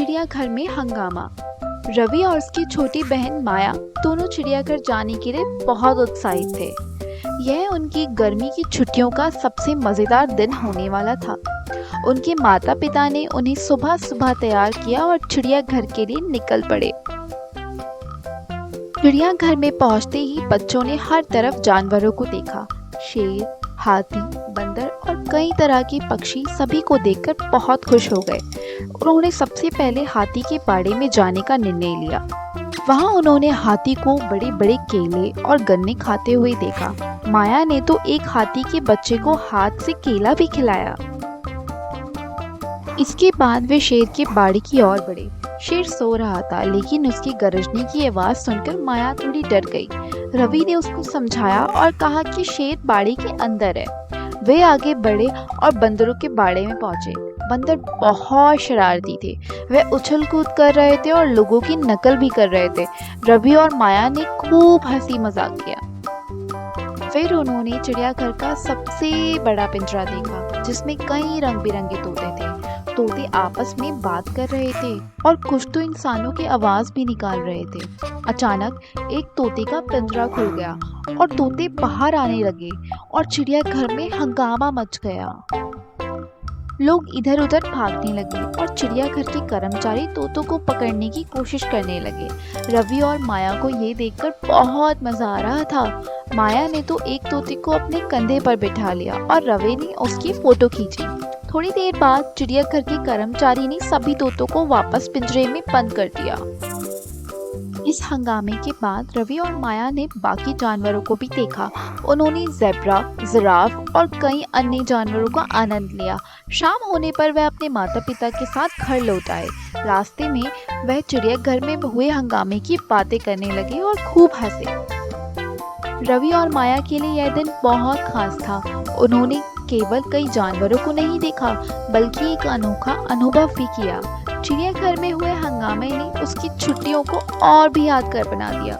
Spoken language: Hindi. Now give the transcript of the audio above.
चिड़ियाघर में हंगामा। रवि और उसकी छोटी बहन माया दोनों चिड़ियाघर जाने के लिए बहुत उत्साहित थे। यह उनकी गर्मी की छुट्टियों का सबसे मज़ेदार दिन होने वाला था। उनके माता पिता ने उन्हें सुबह सुबह तैयार किया और चिड़ियाघर के लिए निकल पड़े। चिड़ियाघर में पहुंचते ही बच्चों ने हर तरफ जानवरों को देखा। शेर, हाथी, बंदर और कई तरह के पक्षी सभी को देखकर बहुत खुश हो गए। उन्होंने सबसे पहले हाथी के बाड़े में जाने का निर्णय लिया। वहां उन्होंने हाथी को बड़े बड़े केले और गन्ने खाते हुए देखा। माया ने तो एक हाथी के बच्चे को हाथ से केला भी खिलाया। इसके बाद वे शेर के बाड़े की ओर बढ़े। शेर सो रहा था, लेकिन उसकी गरजने की आवाज सुनकर माया थोड़ी डर गई। रवि ने उसको समझाया और कहा कि शेर बाड़े के अंदर है। वे आगे बढ़े और बंदरों के बाड़े में पहुंचे। बंदर बहुत शरारती थे। वे उछल कूद कर रहे थे और लोगों की नकल भी कर रहे थे। रवि और माया ने खूब हंसी मजाक किया। फिर उन्होंने चिड़ियाघर का सबसे बड़ा पिंजरा देखा, जिसमें कई रंग बिरंगे तोते थे। तोते आपस में बात कर रहे थे और कुछ तो इंसानों की आवाज भी निकाल रहे थे। अचानक एक तोते का पिंजरा खुल गया और तोते बाहर आने लगे और चिड़ियाघर में हंगामा मच गया। लोग इधर उधर भागने लगे और चिड़ियाघर के कर्मचारी तोतों को पकड़ने की कोशिश करने लगे। रवि और माया को ये देखकर बहुत मजा आ रहा था। माया ने तो एक तोते को अपने कंधे पर बिठा लिया और रवि ने उसकी फोटो खींची। थोड़ी देर बाद चिड़ियाघर के कर्मचारी ने सभी तोतों को वापस पिंजरे में बंद कर दिया। इस हंगामे के बाद रवि और माया ने बाकी जानवरों को भी देखा। उन्होंने ज़ेब्रा, जिराफ और कई अन्य जानवरों का आनंद लिया। शाम होने पर वह अपने माता पिता के साथ घर लौट आए। रास्ते में वह चिड़ियाघर में हुए हंगामे की बातें करने लगे और खूब हंसे। रवि और माया के लिए यह दिन बहुत खास था। उन्होंने केवल कई जानवरों को नहीं देखा, बल्कि एक अनोखा अनुभव भी किया। चिड़ियाघर में हुए हंगामे ने उसकी छुट्टियों को और भी यादगार बना दिया।